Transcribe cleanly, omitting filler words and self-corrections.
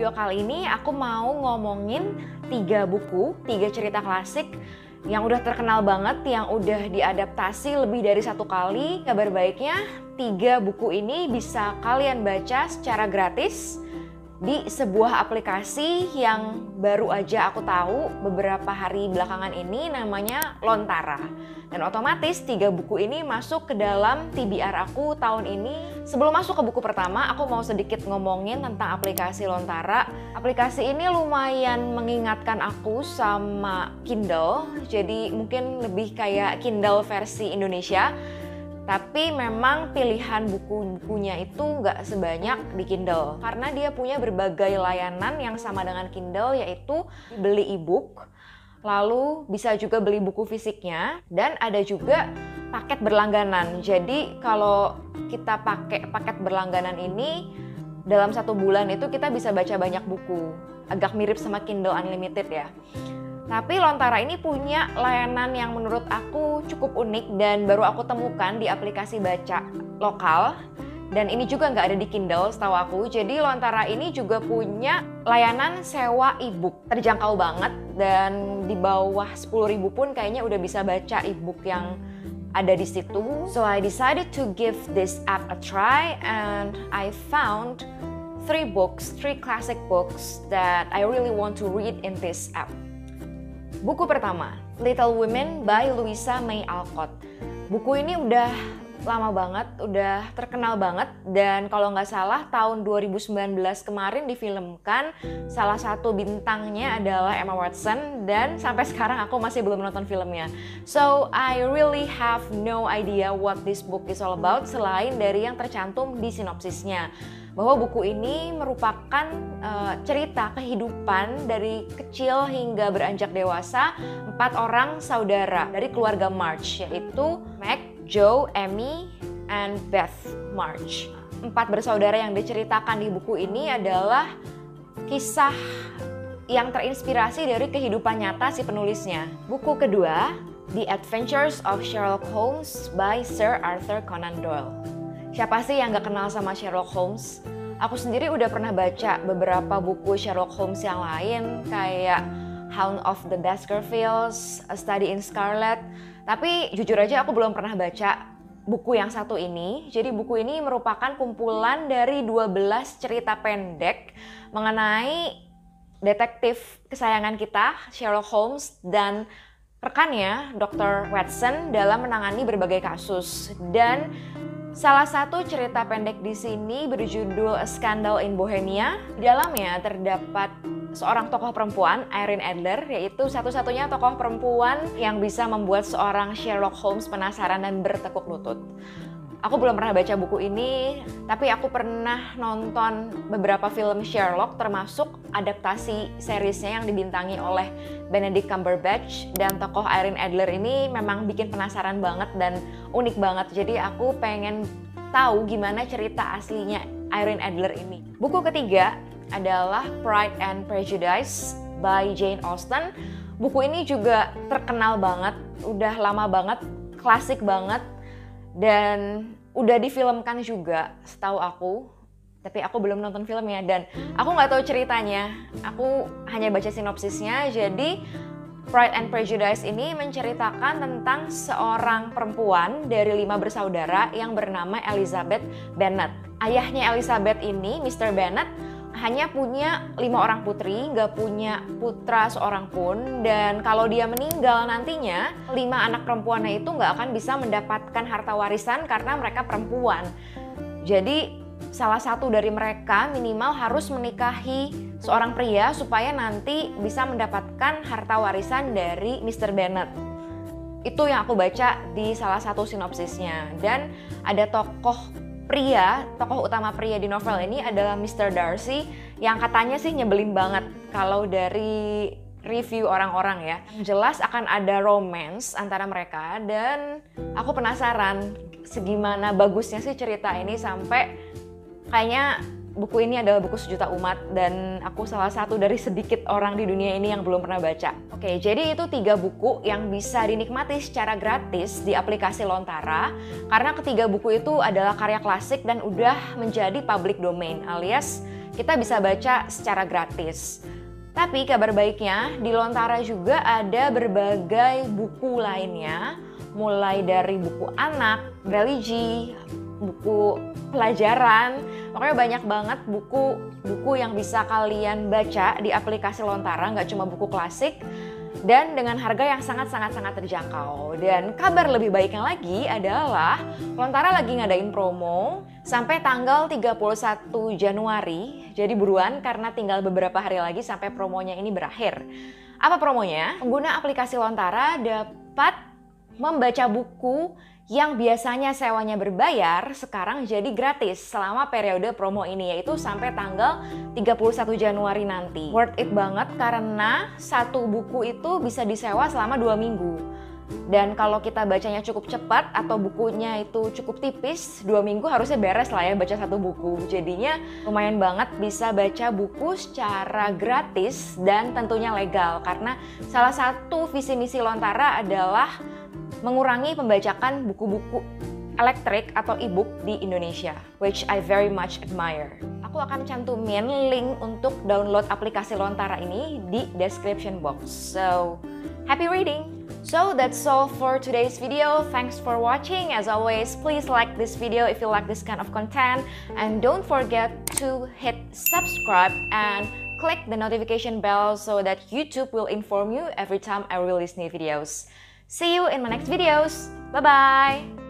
video kali ini aku mau ngomongin 3 buku, 3 cerita klasik yang udah terkenal banget, yang udah diadaptasi lebih dari 1 kali. Kabar baiknya, 3 buku ini bisa kalian baca secara gratis di sebuah aplikasi yang baru aja aku tahu beberapa hari belakangan ini, namanya Lontara. Dan otomatis 3 buku ini masuk ke dalam TBR aku tahun ini. Sebelum masuk ke buku pertama, aku mau sedikit ngomongin tentang aplikasi Lontara. Aplikasi ini lumayan mengingatkan aku sama Kindle, jadi mungkin lebih kayak Kindle versi Indonesia. Tapi memang pilihan buku-bukunya itu nggak sebanyak di Kindle, karena dia punya berbagai layanan yang sama dengan Kindle, yaitu beli e-book, lalu bisa juga beli buku fisiknya, dan ada juga paket berlangganan. Jadi kalau kita pakai paket berlangganan ini, dalam 1 bulan itu kita bisa baca banyak buku. Agak mirip sama Kindle Unlimited ya. Tapi Lontara ini punya layanan yang menurut aku cukup unik dan baru aku temukan di aplikasi baca lokal. Dan ini juga nggak ada di Kindle setahu aku. Jadi Lontara ini juga punya layanan sewa e-book. Terjangkau banget dan di bawah 10.000 pun kayaknya udah bisa baca e-book yang ada di situ. So I decided to give this app a try and I found 3 classic books that I really want to read in this app. Buku pertama, Little Women by Louisa May Alcott. Buku ini udah lama banget, udah terkenal banget, dan kalau nggak salah tahun 2019 kemarin difilmkan. Salah satu bintangnya adalah Emma Watson, dan sampai sekarang aku masih belum nonton filmnya. So I really have no idea what this book is all about selain dari yang tercantum di sinopsisnya, bahwa buku ini merupakan cerita kehidupan dari kecil hingga beranjak dewasa 4 orang saudara dari keluarga March, yaitu Meg, Joe, Amy, and Beth March. 4 bersaudara yang diceritakan di buku ini adalah kisah yang terinspirasi dari kehidupan nyata si penulisnya. Buku kedua, The Adventures of Sherlock Holmes by Sir Arthur Conan Doyle. Siapa sih yang gak kenal sama Sherlock Holmes? Aku sendiri udah pernah baca beberapa buku Sherlock Holmes yang lain, kayak Hound of the Baskervilles, A Study in Scarlet. Tapi jujur aja aku belum pernah baca buku yang satu ini. Jadi buku ini merupakan kumpulan dari 12 cerita pendek mengenai detektif kesayangan kita, Sherlock Holmes, dan rekannya, Dr. Watson, dalam menangani berbagai kasus. Dan salah satu cerita pendek di sini berjudul A Scandal in Bohemia. Di dalamnya terdapat seorang tokoh perempuan, Irene Adler, yaitu satu-satunya tokoh perempuan yang bisa membuat seorang Sherlock Holmes penasaran dan bertekuk lutut. Aku belum pernah baca buku ini, tapi aku pernah nonton beberapa film Sherlock, termasuk adaptasi seriesnya yang dibintangi oleh Benedict Cumberbatch, dan tokoh Irene Adler ini memang bikin penasaran banget dan unik banget. Jadi aku pengen tahu gimana cerita aslinya Irene Adler ini. Buku ketiga adalah Pride and Prejudice by Jane Austen. Buku ini juga terkenal banget, udah lama banget, klasik banget, dan udah difilmkan juga setahu aku. Tapi aku belum nonton filmnya dan aku nggak tahu ceritanya. Aku hanya baca sinopsisnya. Jadi Pride and Prejudice ini menceritakan tentang seorang perempuan dari 5 bersaudara yang bernama Elizabeth Bennet. Ayahnya Elizabeth ini, Mr. Bennet, hanya punya 5 orang putri, nggak punya putra seorang pun. Dan kalau dia meninggal nantinya, 5 anak perempuannya itu nggak akan bisa mendapatkan harta warisan karena mereka perempuan. Jadi salah satu dari mereka minimal harus menikahi seorang pria supaya nanti bisa mendapatkan harta warisan dari Mr. Bennet. Itu yang aku baca di salah satu sinopsisnya. Dan ada tokoh utama pria di novel ini adalah Mr. Darcy, yang katanya sih nyebelin banget kalau dari review orang-orang ya. Yang jelas akan ada romance antara mereka, dan aku penasaran segimana bagusnya sih cerita ini sampai kayaknya buku ini adalah buku sejuta umat, dan aku salah satu dari sedikit orang di dunia ini yang belum pernah baca. Oke, jadi itu 3 buku yang bisa dinikmati secara gratis di aplikasi Lontara, karena ketiga buku itu adalah karya klasik dan udah menjadi public domain, alias kita bisa baca secara gratis. Tapi kabar baiknya, di Lontara juga ada berbagai buku lainnya, mulai dari buku anak, religi, buku pelajaran, pokoknya banyak banget buku yang bisa kalian baca di aplikasi Lontara, nggak cuma buku klasik, dan dengan harga yang sangat terjangkau. Dan kabar lebih baiknya lagi adalah Lontara lagi ngadain promo sampai tanggal 31 Januari. Jadi buruan karena tinggal beberapa hari lagi sampai promonya ini berakhir. Apa promonya? Pengguna aplikasi Lontara dapat membaca buku yang biasanya sewanya berbayar sekarang jadi gratis selama periode promo ini, yaitu sampai tanggal 31 Januari nanti. Worth it banget karena satu buku itu bisa disewa selama 2 minggu. Dan kalau kita bacanya cukup cepat atau bukunya itu cukup tipis, 2 minggu harusnya beres lah ya baca satu buku. Jadinya lumayan banget bisa baca buku secara gratis dan tentunya legal, karena salah satu visi misi Lontara adalah mengurangi pembajakan buku-buku elektrik atau e-book di Indonesia, which I very much admire. Aku akan cantumin link untuk download aplikasi Lontara ini di description box. So, happy reading! So that's all for today's video. Thanks for watching. As always, please like this video if you like this kind of content, and don't forget to hit subscribe and click the notification bell so that YouTube will inform you every time I release new videos. See you in my next videos. Bye-bye!